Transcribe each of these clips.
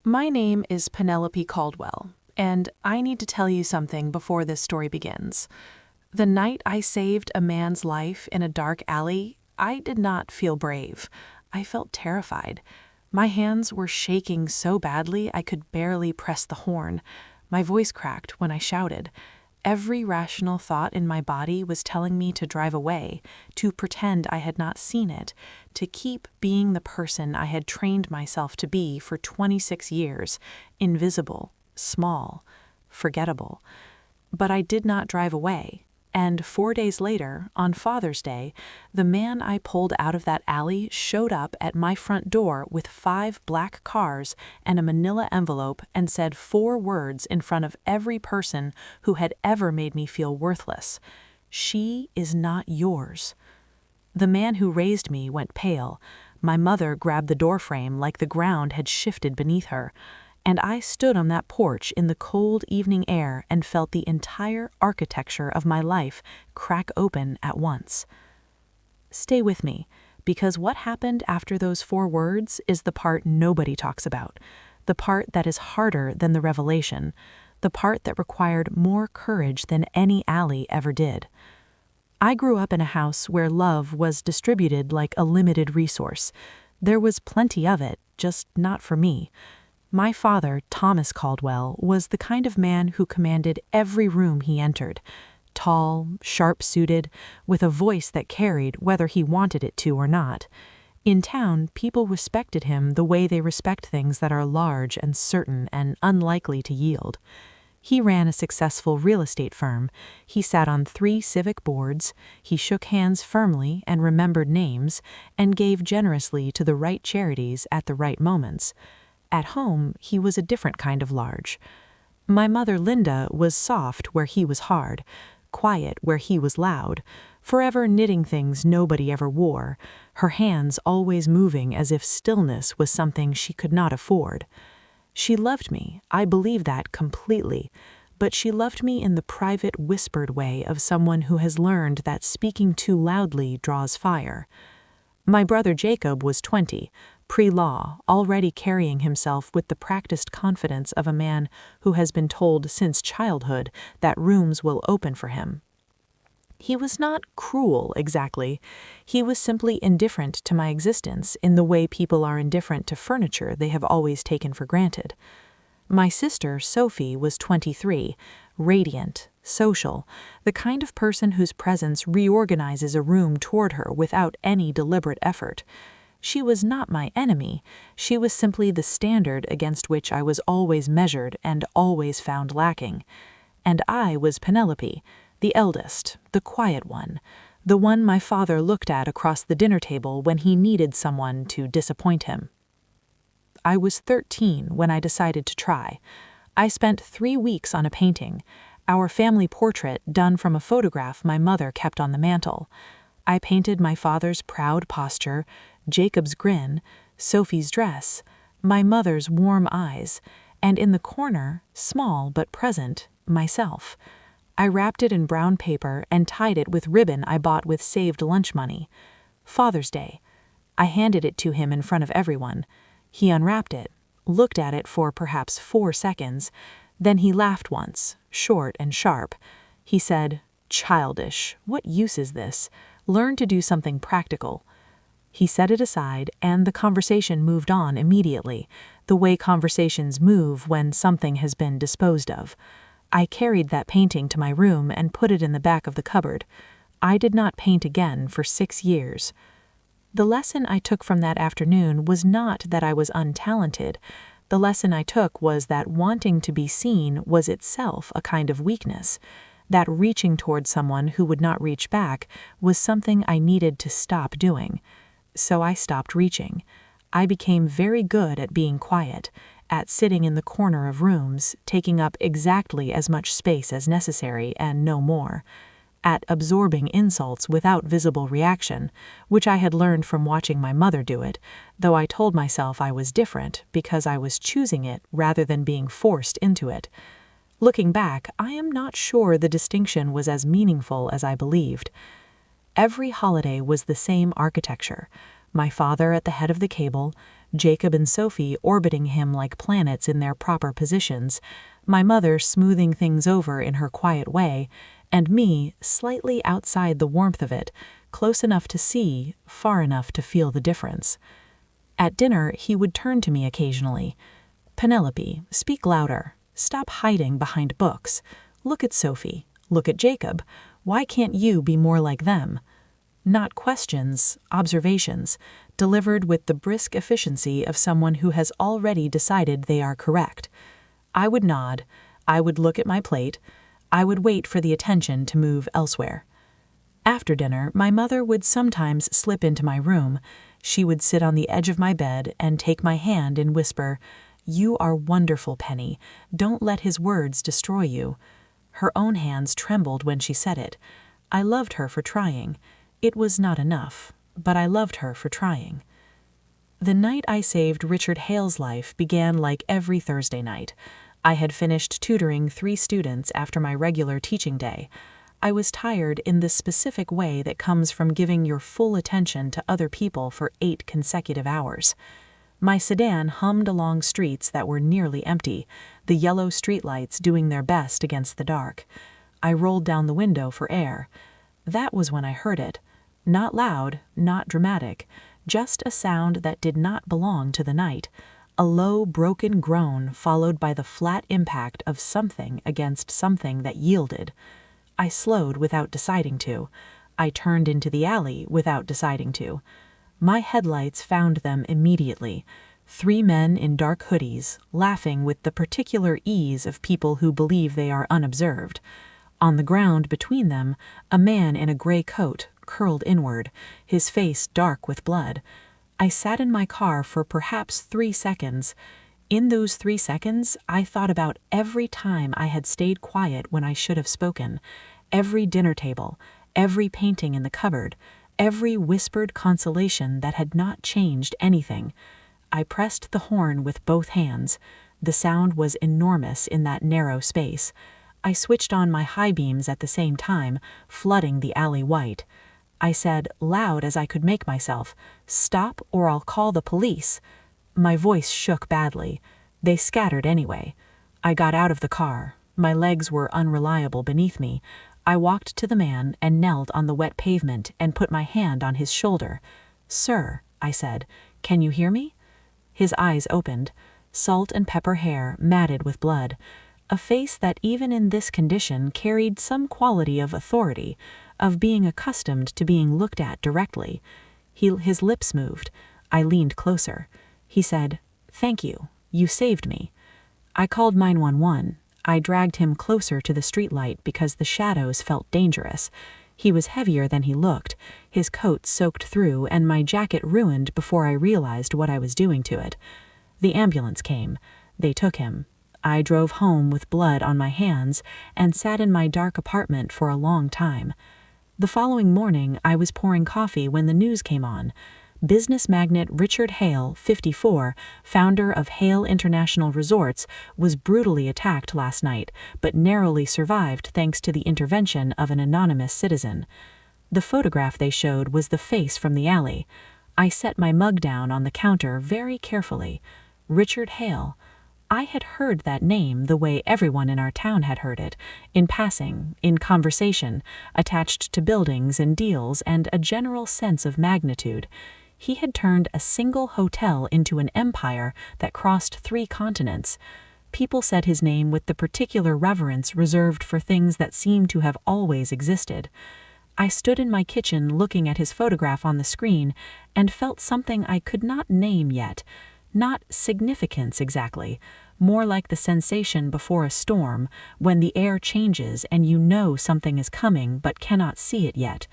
My name is Penelope Caldwell, and I need to tell you something before this story begins. The night I saved a man's life in a dark alley, I did not feel brave. I felt terrified. My hands were shaking so badly I could barely press the horn. My voice cracked when I shouted. Every rational thought in my body was telling me to drive away, to pretend I had not seen it, to keep being the person I had trained myself to be for 26 years, invisible, small, forgettable. But I did not drive away. And 4 days later, on Father's Day, the man I pulled out of that alley showed up at my front door with 5 black cars and a manila envelope and said 4 words in front of every person who had ever made me feel worthless. "She is not yours." The man who raised me went pale. My mother grabbed the doorframe like the ground had shifted beneath her. And I stood on that porch in the cold evening air and felt the entire architecture of my life crack open at once. Stay with me, because what happened after those 4 words is the part nobody talks about, the part that is harder than the revelation, the part that required more courage than any alley ever did. I grew up in a house where love was distributed like a limited resource. There was plenty of it, just not for me. My father, Thomas Caldwell, was the kind of man who commanded every room he entered. Tall, sharp-suited, with a voice that carried whether he wanted it to or not. In town, people respected him the way they respect things that are large and certain and unlikely to yield. He ran a successful real estate firm. He sat on 3 civic boards. He shook hands firmly and remembered names, and gave generously to the right charities at the right moments. At home, he was a different kind of large. My mother, Linda, was soft where he was hard, quiet where he was loud, forever knitting things nobody ever wore, her hands always moving as if stillness was something she could not afford. She loved me, I believe that completely, but she loved me in the private, whispered way of someone who has learned that speaking too loudly draws fire. My brother Jacob was 20, pre-law, already carrying himself with the practiced confidence of a man who has been told since childhood that rooms will open for him. He was not cruel, exactly. He was simply indifferent to my existence in the way people are indifferent to furniture they have always taken for granted. My sister, Sophie, was 23, radiant, social, the kind of person whose presence reorganizes a room toward her without any deliberate effort. She was not my enemy. She was simply the standard against which I was always measured and always found lacking. And I was Penelope, the eldest, the quiet one, the one my father looked at across the dinner table when he needed someone to disappoint him. I was 13 when I decided to try. I spent 3 weeks on a painting, our family portrait done from a photograph my mother kept on the mantel. I painted my father's proud posture, Jacob's grin, Sophie's dress, my mother's warm eyes, and in the corner, small but present, myself. I wrapped it in brown paper and tied it with ribbon I bought with saved lunch money. Father's Day. I handed it to him in front of everyone. He unwrapped it, looked at it for perhaps 4 seconds, then he laughed once, short and sharp. He said, "Childish, what use is this? Learn to do something practical." He set it aside, and the conversation moved on immediately, the way conversations move when something has been disposed of. I carried that painting to my room and put it in the back of the cupboard. I did not paint again for 6 years. The lesson I took from that afternoon was not that I was untalented. The lesson I took was that wanting to be seen was itself a kind of weakness, that reaching toward someone who would not reach back was something I needed to stop doing. So I stopped reaching. I became very good at being quiet, at sitting in the corner of rooms, taking up exactly as much space as necessary and no more, at absorbing insults without visible reaction, which I had learned from watching my mother do it, though I told myself I was different because I was choosing it rather than being forced into it. Looking back, I am not sure the distinction was as meaningful as I believed. Every holiday was the same architecture. My father at the head of the table, Jacob and Sophie orbiting him like planets in their proper positions, my mother smoothing things over in her quiet way, and me slightly outside the warmth of it, close enough to see, far enough to feel the difference. At dinner, he would turn to me occasionally. "Penelope, speak louder. Stop hiding behind books. Look at Sophie. Look at Jacob. Why can't you be more like them?" Not questions, observations, delivered with the brisk efficiency of someone who has already decided they are correct. I would nod. I would look at my plate. I would wait for the attention to move elsewhere. After dinner, my mother would sometimes slip into my room. She would sit on the edge of my bed and take my hand and whisper, "You are wonderful, Penny. Don't let his words destroy you." Her own hands trembled when she said it. I loved her for trying. It was not enough, but I loved her for trying. The night I saved Richard Hale's life began like every Thursday night. I had finished tutoring 3 students after my regular teaching day. I was tired in the specific way that comes from giving your full attention to other people for 8 consecutive hours. My sedan hummed along streets that were nearly empty, the yellow streetlights doing their best against the dark. I rolled down the window for air. That was when I heard it. Not loud, not dramatic, just a sound that did not belong to the night. A low, broken groan followed by the flat impact of something against something that yielded. I slowed without deciding to. I turned into the alley without deciding to. My headlights found them immediately. 3 men in dark hoodies, laughing with the particular ease of people who believe they are unobserved. On the ground between them, a man in a gray coat, curled inward, his face dark with blood. I sat in my car for perhaps 3 seconds. In those 3 seconds, I thought about every time I had stayed quiet when I should have spoken, every dinner table, every painting in the cupboard, every whispered consolation that had not changed anything. I pressed the horn with both hands. The sound was enormous in that narrow space. I switched on my high beams at the same time, flooding the alley white. I said, loud as I could make myself, "Stop or I'll call the police." My voice shook badly. They scattered anyway. I got out of the car. My legs were unreliable beneath me. I walked to the man and knelt on the wet pavement and put my hand on his shoulder. "Sir," I said, "can you hear me?" His eyes opened. Salt and pepper hair matted with blood. A face that even in this condition carried some quality of authority, of being accustomed to being looked at directly. His lips moved. I leaned closer. He said, "Thank you. You saved me." I called 911. I dragged him closer to the streetlight because the shadows felt dangerous. He was heavier than he looked, his coat soaked through and my jacket ruined before I realized what I was doing to it. The ambulance came. They took him. I drove home with blood on my hands and sat in my dark apartment for a long time. The following morning, I was pouring coffee when the news came on. Business magnate Richard Hale, 54, founder of Hale International Resorts, was brutally attacked last night, but narrowly survived thanks to the intervention of an anonymous citizen. The photograph they showed was the face from the alley. I set my mug down on the counter very carefully. Richard Hale. I had heard that name the way everyone in our town had heard it, in passing, in conversation, attached to buildings and deals and a general sense of magnitude. He had turned a single hotel into an empire that crossed 3 continents. People said his name with the particular reverence reserved for things that seemed to have always existed. I stood in my kitchen looking at his photograph on the screen and felt something I could not name yet. Not significance exactly, more like the sensation before a storm, when the air changes and you know something is coming but cannot see it yet.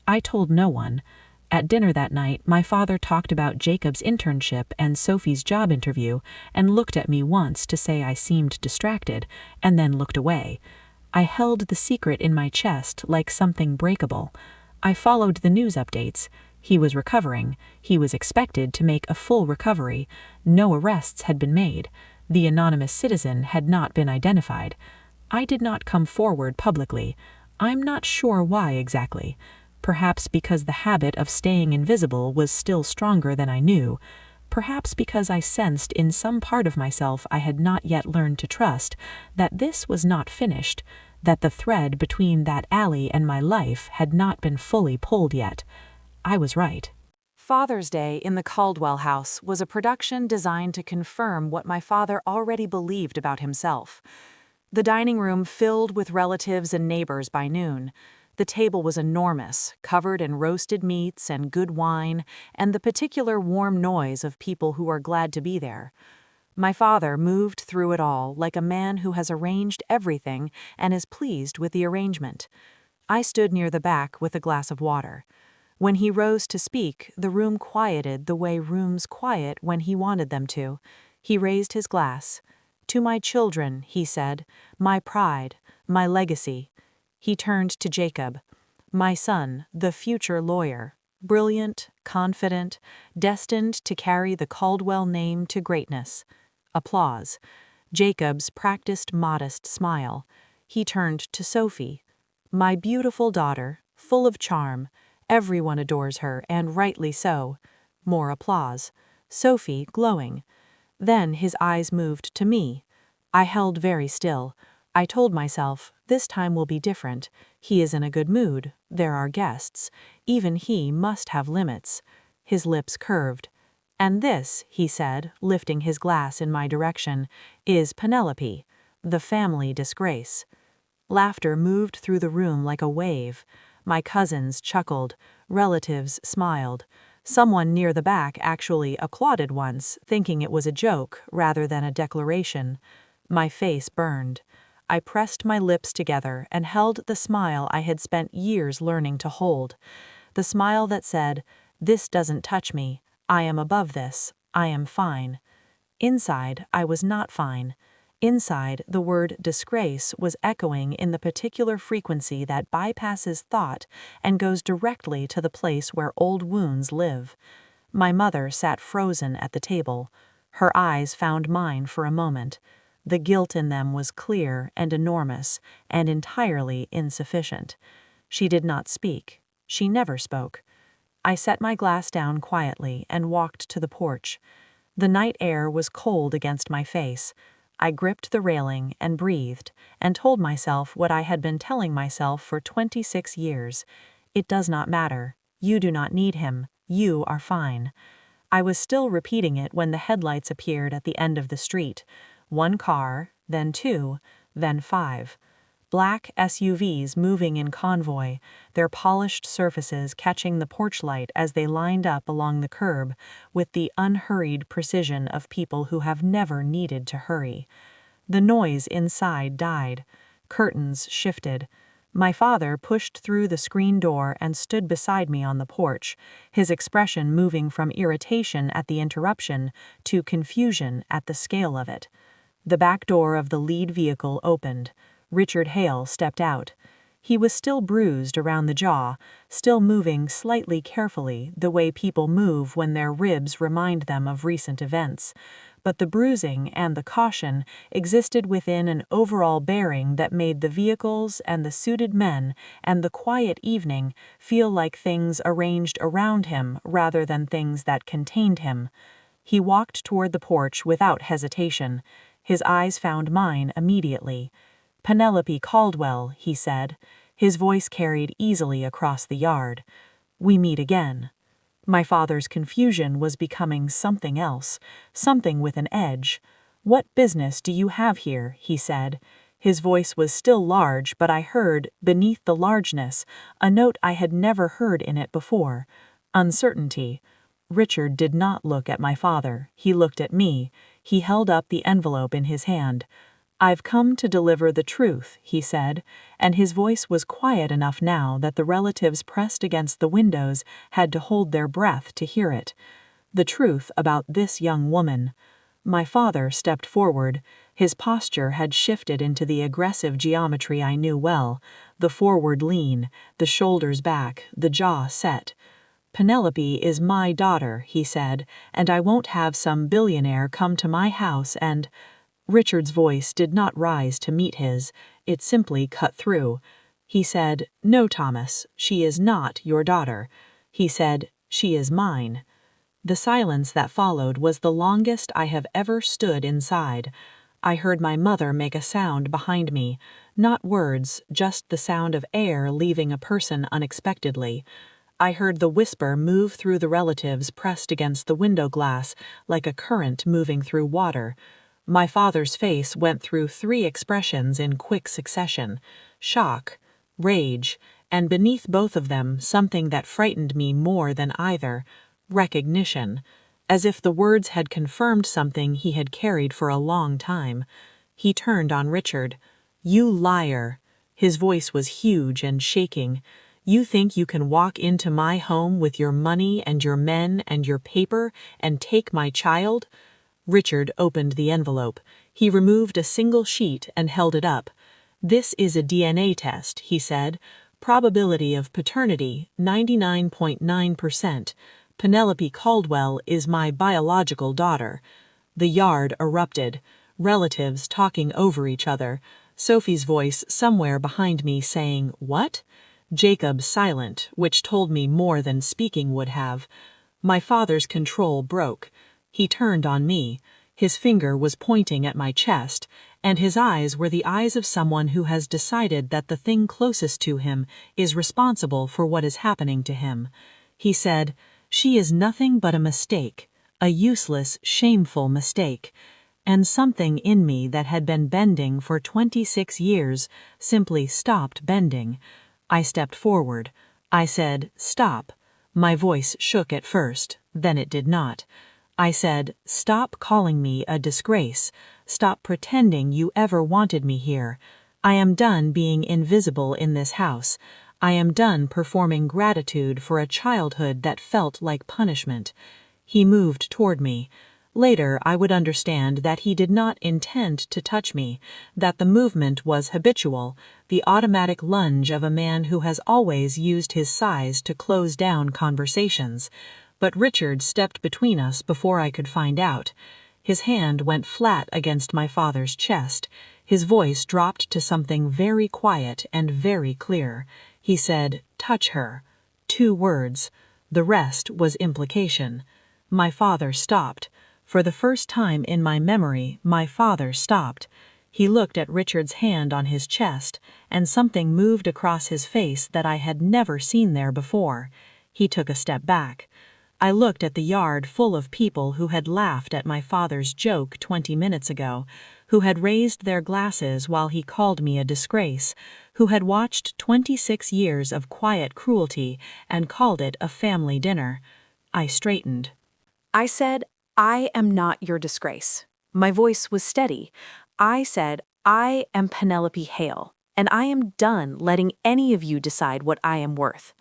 I told no one. At dinner that night, my father talked about Jacob's internship and Sophie's job interview and looked at me once to say I seemed distracted, and then looked away. I held the secret in my chest like something breakable. I followed the news updates. He was recovering. He was expected to make a full recovery. No arrests had been made. The anonymous citizen had not been identified. I did not come forward publicly. I'm not sure why exactly. Perhaps because the habit of staying invisible was still stronger than I knew. perhaps because I sensed in some part of myself I had not yet learned to trust, that this was not finished, that the thread between that alley and my life had not been fully pulled yet. I was right. Father's Day in the Caldwell house was a production designed to confirm what my father already believed about himself. The dining room filled with relatives and neighbors by noon. The table was enormous, covered in roasted meats and good wine, and the particular warm noise of people who are glad to be there. My father moved through it all like a man who has arranged everything and is pleased with the arrangement. I stood near the back with a glass of water. When he rose to speak, the room quieted the way rooms quiet when he wanted them to. He raised his glass. "To my children," he said, "my pride, my legacy." He turned to Jacob. "My son, the future lawyer, brilliant, confident, destined to carry the Caldwell name to greatness." Applause. Jacob's practiced modest smile. He turned to Sophie. "My beautiful daughter, full of charm. Everyone adores her, and rightly so." More applause. Sophie glowing. Then his eyes moved to me. I held very still. I told myself, this time will be different. He is in a good mood. There are guests. Even he must have limits. His lips curved. "And this," he said, lifting his glass in my direction, "is Penelope, the family disgrace." Laughter moved through the room like a wave. My cousins chuckled. Relatives smiled. Someone near the back actually applauded once, thinking it was a joke rather than a declaration. My face burned. I pressed my lips together and held the smile I had spent years learning to hold. The smile that said, "This doesn't touch me. I am above this. I am fine." Inside, I was not fine. Inside, the word disgrace was echoing in the particular frequency that bypasses thought and goes directly to the place where old wounds live. My mother sat frozen at the table. Her eyes found mine for a moment. The guilt in them was clear and enormous and entirely insufficient. She did not speak. She never spoke. I set my glass down quietly and walked to the porch. The night air was cold against my face. I gripped the railing and breathed and told myself what I had been telling myself for 26 years. It does not matter. You do not need him. You are fine. I was still repeating it when the headlights appeared at the end of the street. One car, then two, then five. Black SUVs moving in convoy, their polished surfaces catching the porch light as they lined up along the curb with the unhurried precision of people who have never needed to hurry. The noise inside died. Curtains shifted. My father pushed through the screen door and stood beside me on the porch, his expression moving from irritation at the interruption to confusion at the scale of it. The back door of the lead vehicle opened. Richard Hale stepped out. He was still bruised around the jaw, still moving slightly carefully the way people move when their ribs remind them of recent events. But the bruising and the caution existed within an overall bearing that made the vehicles and the suited men and the quiet evening feel like things arranged around him rather than things that contained him. He walked toward the porch without hesitation. His eyes found mine immediately. "Penelope Caldwell," he said. His voice carried easily across the yard. "We meet again." My father's confusion was becoming something else, something with an edge. "What business do you have here?" he said. His voice was still large, but I heard, beneath the largeness, a note I had never heard in it before: uncertainty. Richard did not look at my father. He looked at me. He held up the envelope in his hand. "I've come to deliver the truth," he said, and his voice was quiet enough now that the relatives pressed against the windows had to hold their breath to hear it. "The truth about this young woman." My father stepped forward. His posture had shifted into the aggressive geometry I knew well, the forward lean, the shoulders back, the jaw set. "Penelope is my daughter," he said, "and I won't have some billionaire come to my house and—" Richard's voice did not rise to meet his. It simply cut through. He said, "No, Thomas, she is not your daughter." He said, "She is mine." The silence that followed was the longest I have ever stood inside. I heard my mother make a sound behind me, not words, just the sound of air leaving a person unexpectedly. I heard the whisper move through the relatives pressed against the window glass like a current moving through water. My father's face went through 3 expressions in quick succession: shock, rage, and beneath both of them something that frightened me more than either: recognition, as if the words had confirmed something he had carried for a long time. He turned on Richard. "You liar!" His voice was huge and shaking. "You think you can walk into my home with your money and your men and your paper and take my child?" Richard opened the envelope. He removed a single sheet and held it up. "This is a DNA test," he said. "Probability of paternity, 99.9%. Penelope Caldwell is my biological daughter." The yard erupted, relatives talking over each other, Sophie's voice somewhere behind me saying, "What?" Jacob silent, which told me more than speaking would have. My father's control broke. He turned on me. His finger was pointing at my chest, and his eyes were the eyes of someone who has decided that the thing closest to him is responsible for what is happening to him. He said, "She is nothing but a mistake, a useless, shameful mistake." And something in me that had been bending for 26 years simply stopped bending. I stepped forward. I said, "Stop." My voice shook at first, then it did not. I said, "Stop calling me a disgrace. Stop pretending you ever wanted me here. I am done being invisible in this house. I am done performing gratitude for a childhood that felt like punishment." He moved toward me. Later, I would understand that he did not intend to touch me, that the movement was habitual, the automatic lunge of a man who has always used his size to close down conversations. But Richard stepped between us before I could find out. His hand went flat against my father's chest. His voice dropped to something very quiet and very clear. He said, "Touch her." 2 words. The rest was implication. My father stopped. For the first time in my memory, my father stopped. He looked at Richard's hand on his chest, and something moved across his face that I had never seen there before. He took a step back. I looked at the yard full of people who had laughed at my father's joke 20 minutes ago, who had raised their glasses while he called me a disgrace, who had watched 26 years of quiet cruelty and called it a family dinner. I straightened. I said, "I am not your disgrace." My voice was steady. I said, "I am Penelope Hale, and I am done letting any of you decide what I am worth."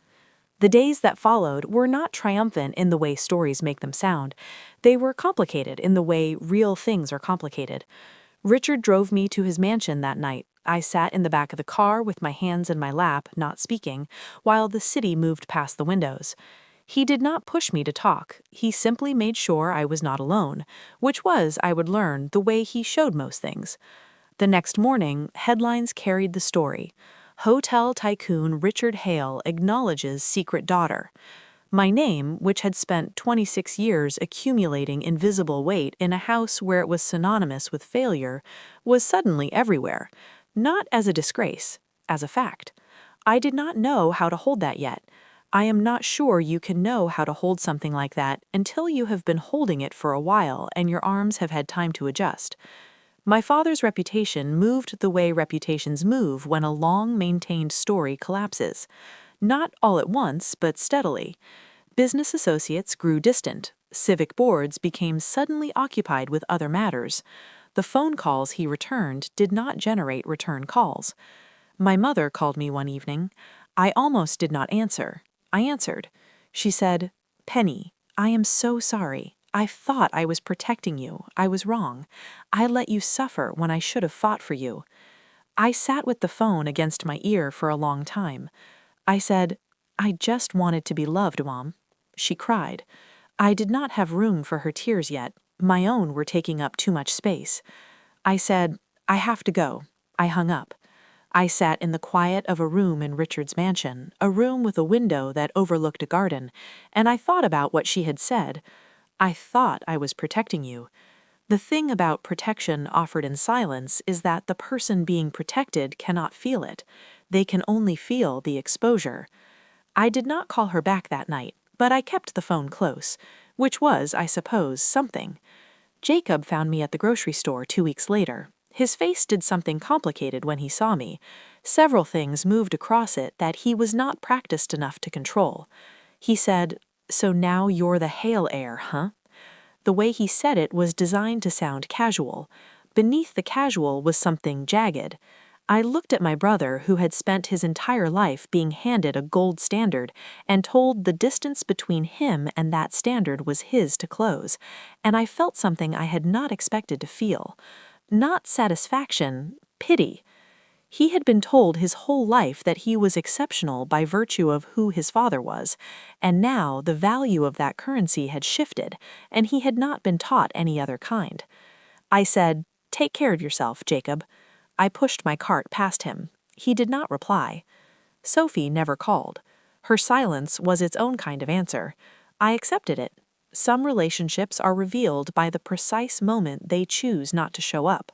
The days that followed were not triumphant in the way stories make them sound. They were complicated in the way real things are complicated. Richard drove me to his mansion that night. I sat in the back of the car with my hands in my lap, not speaking, while the city moved past the windows. He did not push me to talk. He simply made sure I was not alone, which was, I would learn, the way he showed most things. The next morning, headlines carried the story: "Hotel tycoon Richard Hale acknowledges secret daughter." My name, which had spent 26 years accumulating invisible weight in a house where it was synonymous with failure, was suddenly everywhere, not as a disgrace, as a fact. I did not know how to hold that yet. I am not sure you can know how to hold something like that until you have been holding it for a while and your arms have had time to adjust. My father's reputation moved the way reputations move when a long-maintained story collapses. Not all at once, but steadily. Business associates grew distant. Civic boards became suddenly occupied with other matters. The phone calls he returned did not generate return calls. My mother called me one evening. I almost did not answer. I answered. She said, "Penny, I am so sorry. I thought I was protecting you. I was wrong. I let you suffer when I should have fought for you." I sat with the phone against my ear for a long time. I said, "I just wanted to be loved, Mom." She cried. I did not have room for her tears yet. My own were taking up too much space. I said, "I have to go." I hung up. I sat in the quiet of a room in Richard's mansion, a room with a window that overlooked a garden, and I thought about what she had said. I thought I was protecting you. The thing about protection offered in silence is that the person being protected cannot feel it. They can only feel the exposure. I did not call her back that night, but I kept the phone close, which was, I suppose, something. Jacob found me at the grocery store 2 weeks later. His face did something complicated when he saw me. Several things moved across it that he was not practiced enough to control. He said, "So now you're the Hale heir, huh?" The way he said it was designed to sound casual. Beneath the casual was something jagged. I looked at my brother, who had spent his entire life being handed a gold standard and told the distance between him and that standard was his to close, and I felt something I had not expected to feel. Not satisfaction, pity. He had been told his whole life that he was exceptional by virtue of who his father was, and now the value of that currency had shifted, and he had not been taught any other kind. I said, "Take care of yourself, Jacob." I pushed my cart past him. He did not reply. Sophie never called. Her silence was its own kind of answer. I accepted it. Some relationships are revealed by the precise moment they choose not to show up.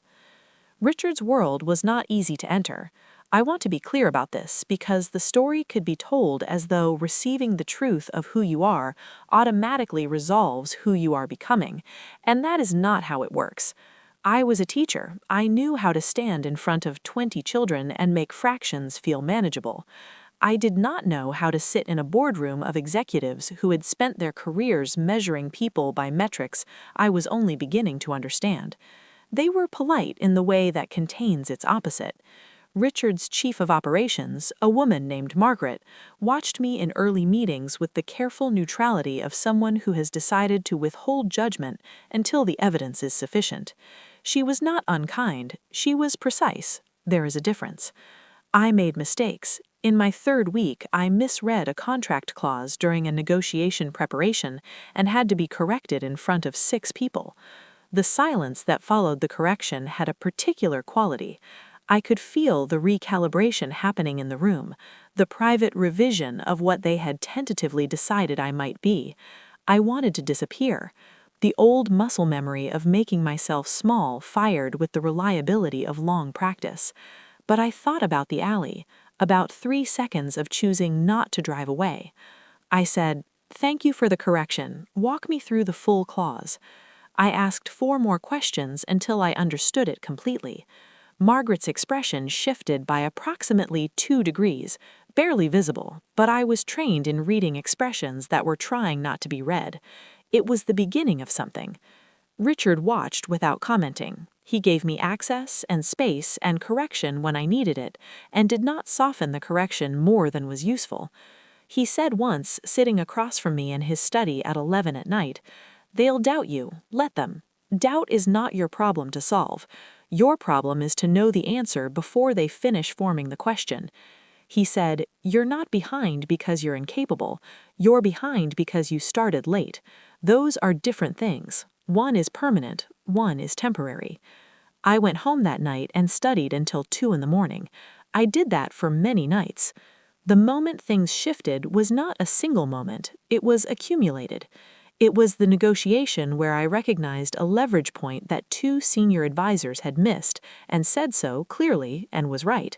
Richard's world was not easy to enter. I want to be clear about this because the story could be told as though receiving the truth of who you are automatically resolves who you are becoming, and that is not how it works. I was a teacher. I knew how to stand in front of 20 children and make fractions feel manageable. I did not know how to sit in a boardroom of executives who had spent their careers measuring people by metrics I was only beginning to understand. They were polite in the way that contains its opposite. Richard's chief of operations, a woman named Margaret, watched me in early meetings with the careful neutrality of someone who has decided to withhold judgment until the evidence is sufficient. She was not unkind, she was precise. There is a difference. I made mistakes. In my 3rd week, I misread a contract clause during a negotiation preparation and had to be corrected in front of 6 people. The silence that followed the correction had a particular quality. I could feel the recalibration happening in the room, the private revision of what they had tentatively decided I might be. I wanted to disappear. The old muscle memory of making myself small fired with the reliability of long practice. But I thought about the alley, about 3 seconds of choosing not to drive away. I said, "Thank you for the correction. Walk me through the full clause." I asked 4 more questions until I understood it completely. Margaret's expression shifted by approximately 2 degrees, barely visible, but I was trained in reading expressions that were trying not to be read. It was the beginning of something. Richard watched without commenting. He gave me access and space and correction when I needed it, and did not soften the correction more than was useful. He said once, sitting across from me in his study at 11 at night, "They'll doubt you. Let them. Doubt is not your problem to solve. Your problem is to know the answer before they finish forming the question." He said, "You're not behind because you're incapable. You're behind because you started late. Those are different things. One is permanent, one is temporary." I went home that night and studied until 2 in the morning. I did that for many nights. The moment things shifted was not a single moment, it was accumulated. It was the negotiation where I recognized a leverage point that 2 senior advisors had missed and said so clearly and was right.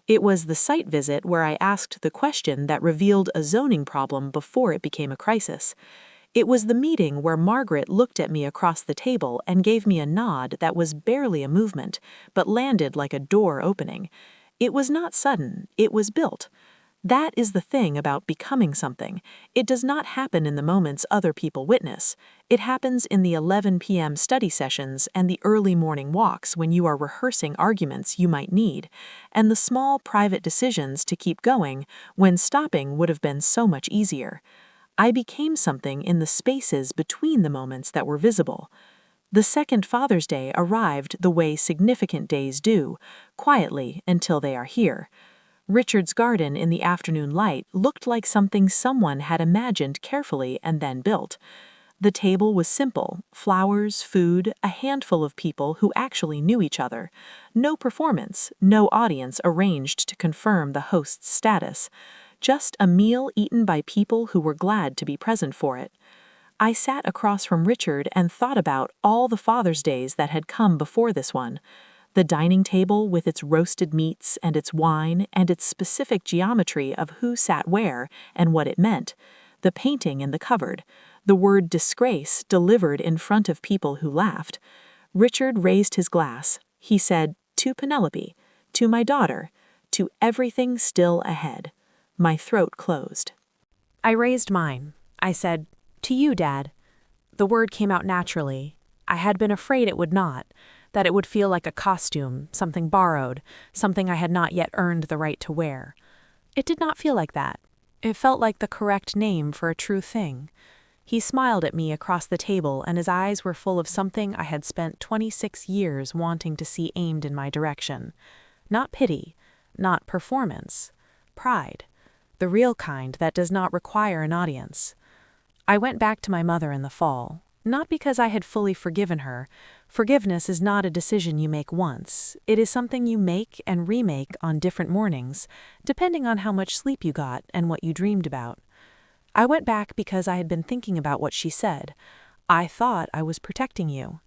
It was the site visit where I asked the question that revealed a zoning problem before it became a crisis. It was the meeting where Margaret looked at me across the table and gave me a nod that was barely a movement, but landed like a door opening. It was not sudden, it was built. That is the thing about becoming something. It does not happen in the moments other people witness. It happens in the 11 p.m. study sessions and the early morning walks when you are rehearsing arguments you might need, and the small private decisions to keep going when stopping would have been so much easier. I became something in the spaces between the moments that were visible. The second Father's Day arrived the way significant days do, quietly until they are here. Richard's garden in the afternoon light looked like something someone had imagined carefully and then built. The table was simple: flowers, food, a handful of people who actually knew each other. No performance, no audience arranged to confirm the host's status. Just a meal eaten by people who were glad to be present for it. I sat across from Richard and thought about all the Father's Days that had come before this one. The dining table with its roasted meats and its wine and its specific geometry of who sat where and what it meant, the painting in the cupboard, the word disgrace delivered in front of people who laughed. Richard raised his glass. He said, "To Penelope, to my daughter, to everything still ahead." My throat closed. I raised mine. I said, "To you, Dad." The word came out naturally. I had been afraid it would not, that it would feel like a costume, something borrowed, something I had not yet earned the right to wear. It did not feel like that. It felt like the correct name for a true thing. He smiled at me across the table, and his eyes were full of something I had spent 26 years wanting to see aimed in my direction. Not pity, not performance, pride, the real kind that does not require an audience. I went back to my mother in the fall, not because I had fully forgiven her. Forgiveness is not a decision you make once. It is something you make and remake on different mornings, depending on how much sleep you got and what you dreamed about. I went back because I had been thinking about what she said. I thought I was protecting you.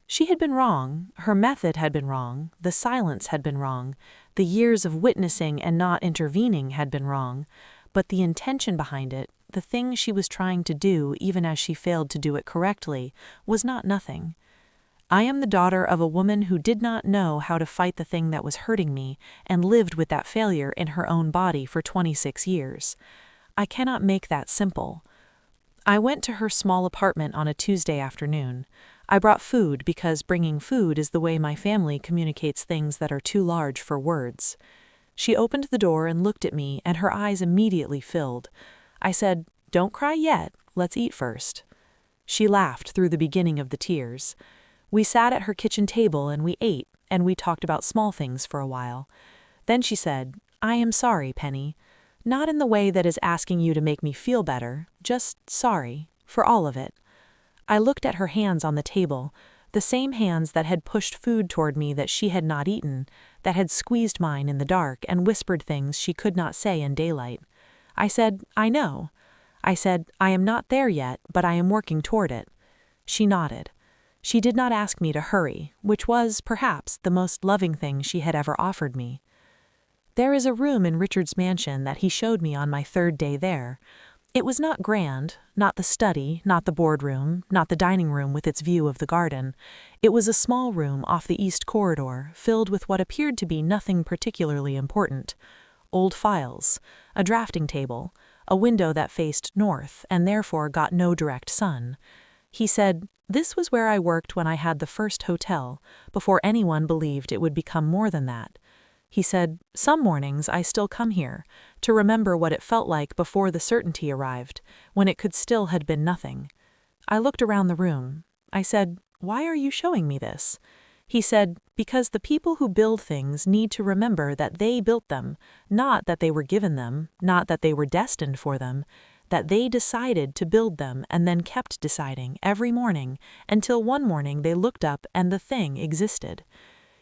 She had been wrong, her method had been wrong, the silence had been wrong, the years of witnessing and not intervening had been wrong, but the intention behind it, the thing she was trying to do even as she failed to do it correctly, was not nothing. I am the daughter of a woman who did not know how to fight the thing that was hurting me and lived with that failure in her own body for 26 years. I cannot make that simple. I went to her small apartment on a Tuesday afternoon. I brought food because bringing food is the way my family communicates things that are too large for words. She opened the door and looked at me, and her eyes immediately filled. I said, "Don't cry yet, let's eat first." She laughed through the beginning of the tears. We sat at her kitchen table and we ate, and we talked about small things for a while. Then she said, "I am sorry, Penny. Not in the way that is asking you to make me feel better, just sorry, for all of it." I looked at her hands on the table, the same hands that had pushed food toward me that she had not eaten, that had squeezed mine in the dark and whispered things she could not say in daylight. I said, "I know." I said, "I am not there yet, but I am working toward it." She nodded. She did not ask me to hurry, which was, perhaps, the most loving thing she had ever offered me. There is a room in Richard's mansion that he showed me on my third day there. It was not grand, not the study, not the boardroom, not the dining room with its view of the garden. It was a small room off the east corridor, filled with what appeared to be nothing particularly important. Old files, a drafting table, a window that faced north and therefore got no direct sun. He said, "This was where I worked when I had the first hotel, before anyone believed it would become more than that." He said, "Some mornings I still come here, to remember what it felt like before the certainty arrived, when it could still had been nothing." I looked around the room. I said, "Why are you showing me this?" He said, "Because the people who build things need to remember that they built them, not that they were given them, not that they were destined for them, that they decided to build them and then kept deciding every morning until one morning they looked up and the thing existed."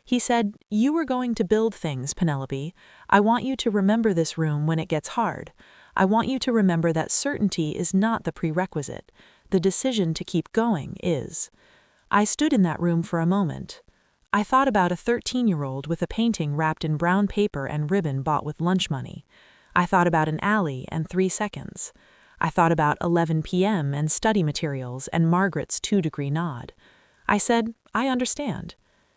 He said, "You are going to build things, Penelope. I want you to remember this room when it gets hard. I want you to remember that certainty is not the prerequisite. The decision to keep going is." I stood in that room for a moment. I thought about a 13-year-old with a painting wrapped in brown paper and ribbon bought with lunch money. I thought about an alley and 3 seconds. I thought about 11 p.m. and study materials and Margaret's 2-degree nod. I said, "I understand."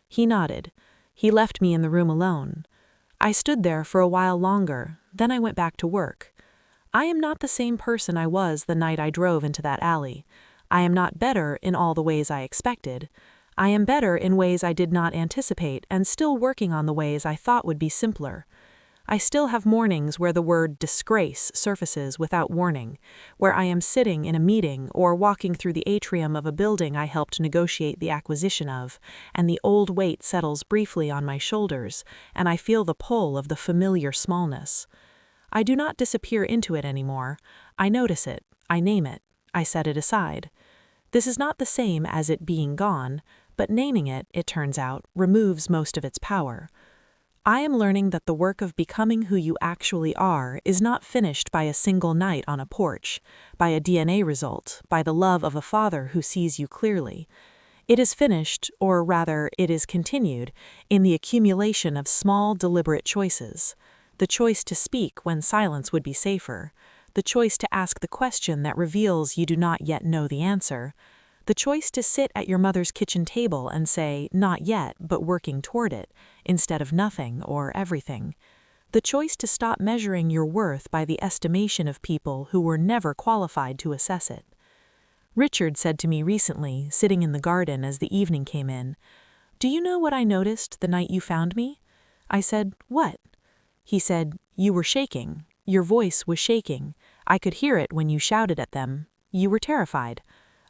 He nodded. He left me in the room alone. I stood there for a while longer, then I went back to work. I am not the same person I was the night I drove into that alley. I am not better in all the ways I expected. I am better in ways I did not anticipate and still working on the ways I thought would be simpler. I still have mornings where the word disgrace surfaces without warning, where I am sitting in a meeting or walking through the atrium of a building I helped negotiate the acquisition of, and the old weight settles briefly on my shoulders, and I feel the pull of the familiar smallness. I do not disappear into it anymore. I notice it, I name it, I set it aside. This is not the same as it being gone, but naming it, it turns out, removes most of its power. I am learning that the work of becoming who you actually are is not finished by a single night on a porch, by a DNA result, by the love of a father who sees you clearly. It is finished, or rather, it is continued, in the accumulation of small, deliberate choices. The choice to speak when silence would be safer. The choice to ask the question that reveals you do not yet know the answer. The choice to sit at your mother's kitchen table and say, not yet, but working toward it, instead of nothing or everything. The choice to stop measuring your worth by the estimation of people who were never qualified to assess it. Richard said to me recently, sitting in the garden as the evening came in, "Do you know what I noticed the night you found me?" I said, "What?" He said, "You were shaking. Your voice was shaking. I could hear it when you shouted at them. You were terrified."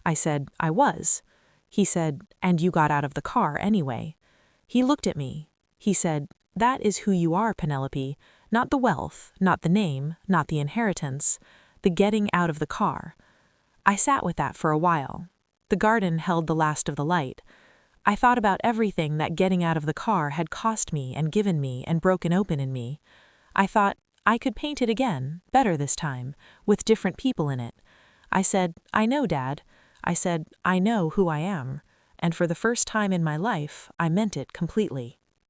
I said, "I was." He said, "And you got out of the car anyway." He looked at me. He said, "That is who you are, Penelope. Not the wealth, not the name, not the inheritance. The getting out of the car." I sat with that for a while. The garden held the last of the light. I thought about everything that getting out of the car had cost me and given me and broken open in me. I thought, I could paint it again, better this time, with different people in it. I said, "I know, Dad." I said, "I know who I am." And for the first time in my life, I meant it completely.